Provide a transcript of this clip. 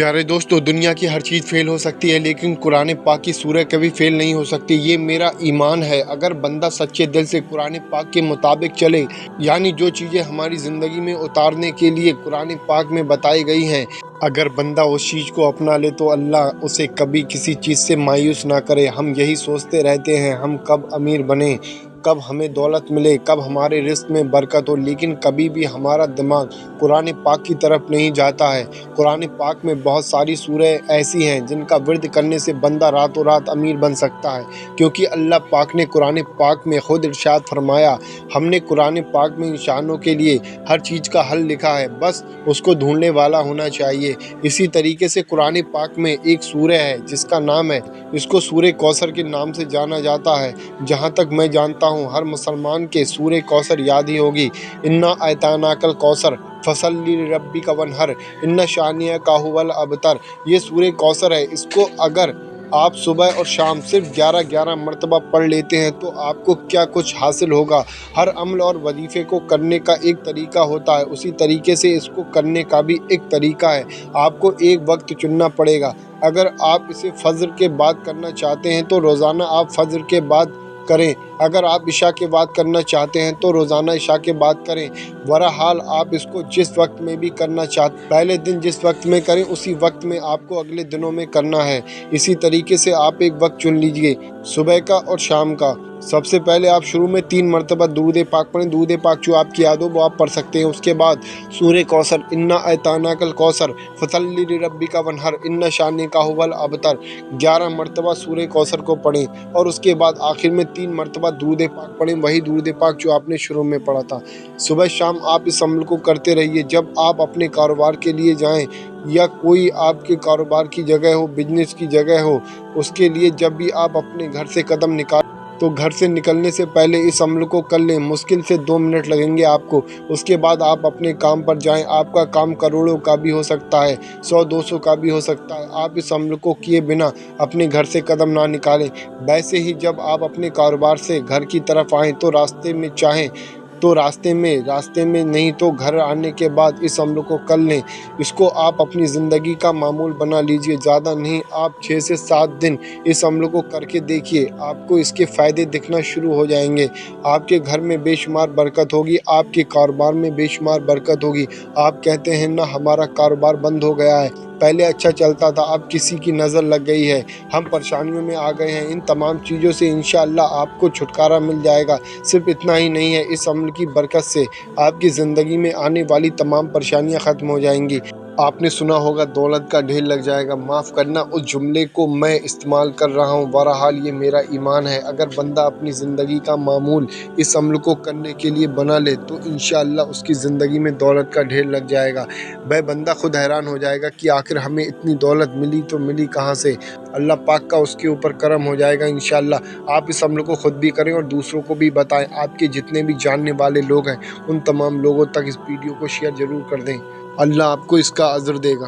प्यारे दोस्तों, दुनिया की हर चीज़ फेल हो सकती है लेकिन कुरान पाक की सूरह कभी फेल नहीं हो सकती। ये मेरा ईमान है। अगर बंदा सच्चे दिल से कुरान पाक के मुताबिक चले, यानी जो चीज़ें हमारी ज़िंदगी में उतारने के लिए कुरान पाक में बताई गई हैं, अगर बंदा उस चीज़ को अपना ले तो अल्लाह उसे कभी किसी चीज़ से मायूस ना करे। हम यही सोचते रहते हैं हम कब अमीर बने, कब हमें दौलत मिले, कब हमारे रिस्क में बरकत हो, लेकिन कभी भी हमारा दिमाग कुरान पाक की तरफ नहीं जाता है। कुरान पाक में बहुत सारी सूरह ऐसी हैं जिनका विर्द करने से बंदा रातों रात अमीर बन सकता है, क्योंकि अल्लाह पाक ने कुरान पाक में खुद इरशाद फरमाया, हमने कुरान पाक में इंसानों के लिए हर चीज़ का हल लिखा है, बस उसको ढूंढने वाला होना चाहिए। इसी तरीके से कुरान पाक में एक सूरह है जिसका नाम है, इसको सूरह कौसर के नाम से जाना जाता है। जहाँ तक मैं जानता हूँ हर मुसलमान के सूरह कौसर याद ही होगी। इन्ना अतानाकल कौसर फसल्लि लिरब्बिका वनहर इन्ना शानिअका हुवल अबतर। ये सूरह कौसर है। इसको अगर आप सुबह और शाम सिर्फ 11-11 मरतबा पढ़ लेते हैं तो आपको क्या कुछ हासिल होगा। हर अमल और वजीफ़े को करने का एक तरीका होता है, उसी तरीके से इसको करने का भी एक तरीका है। आपको एक वक्त चुनना पड़ेगा। अगर आप इसे फज्र के बाद करना चाहते हैं तो रोज़ाना आप फज्र के बाद करें। अगर आप इशा के बाद करना चाहते हैं तो रोज़ाना इशा के बाद करें। बहरहाल आप इसको जिस वक्त में भी करना चाहते, पहले दिन जिस वक्त में करें उसी वक्त में आपको अगले दिनों में करना है। इसी तरीके से आप एक वक्त चुन लीजिए, सुबह का और शाम का। सबसे पहले आप शुरू में 3 मरतबा दुरूद पाक पढ़ें। दुरूद पाक जो आपकी याद हो वो आप पढ़ सकते हैं। उसके बाद सूरह कौसर, इन्ना अतानाकल कौसर फसल्लि लिरब्बिका वनहर इन्ना शानिअका हुवल अबतर, 11 मरतबा सूरह कौसर को पढ़ें। और उसके बाद आखिर में 3 मरतबा दुरूद पाक पढ़ें, वही दुरूद पाक जो आपने शुरू में पढ़ा था। सुबह शाम आप इस अमल को करते रहिए। जब आप अपने कारोबार के लिए जाएं या कोई आपके कारोबार की जगह हो, बिजनेस की जगह हो, उसके लिए जब भी आप अपने घर से कदम निकाल तो घर से निकलने से पहले इस अमल को कर लें। मुश्किल से 2 मिनट लगेंगे आपको। उसके बाद आप अपने काम पर जाएं। आपका काम करोड़ों का भी हो सकता है, 100-200 का भी हो सकता है। आप इस अमल को किए बिना अपने घर से कदम ना निकालें। वैसे ही जब आप अपने कारोबार से घर की तरफ आएँ तो रास्ते में चाहें तो रास्ते में नहीं तो घर आने के बाद इस अमल को कर लें। इसको आप अपनी ज़िंदगी का मामूल बना लीजिए। ज़्यादा नहीं, आप 6 से 7 दिन इस अमल को करके देखिए, आपको इसके फ़ायदे दिखना शुरू हो जाएंगे। आपके घर में बेशुमार बरकत होगी, आपके कारोबार में बेशुमार बरकत होगी। आप कहते हैं ना हमारा कारोबार बंद हो गया है, पहले अच्छा चलता था, अब किसी की नज़र लग गई है, हम परेशानियों में आ गए हैं। इन तमाम चीज़ों से इंशाअल्लाह आपको छुटकारा मिल जाएगा। सिर्फ इतना ही नहीं है, इस अमल की बरकत से आपकी ज़िंदगी में आने वाली तमाम परेशानियां ख़त्म हो जाएंगी। आपने सुना होगा दौलत का ढेर लग जाएगा। माफ़ करना, उस जुमले को मैं इस्तेमाल कर रहा हूँ। बहरहाल ये मेरा ईमान है। अगर बंदा अपनी ज़िंदगी का मामूल इस अमल को करने के लिए बना ले तो इंशाअल्लाह उसकी ज़िंदगी में दौलत का ढेर लग जाएगा। वह बंदा खुद हैरान हो जाएगा कि आखिर हमें इतनी दौलत मिली तो मिली कहाँ से। अल्लाह पाक का उसके ऊपर करम हो जाएगा इंशाअल्लाह। आप इस अमल को खुद भी करें और दूसरों को भी बताएं। आपके जितने भी जानने वाले लोग हैं उन तमाम लोगों तक इस वीडियो को शेयर ज़रूर कर दें। अल्लाह आपको इसका अज़्र देगा।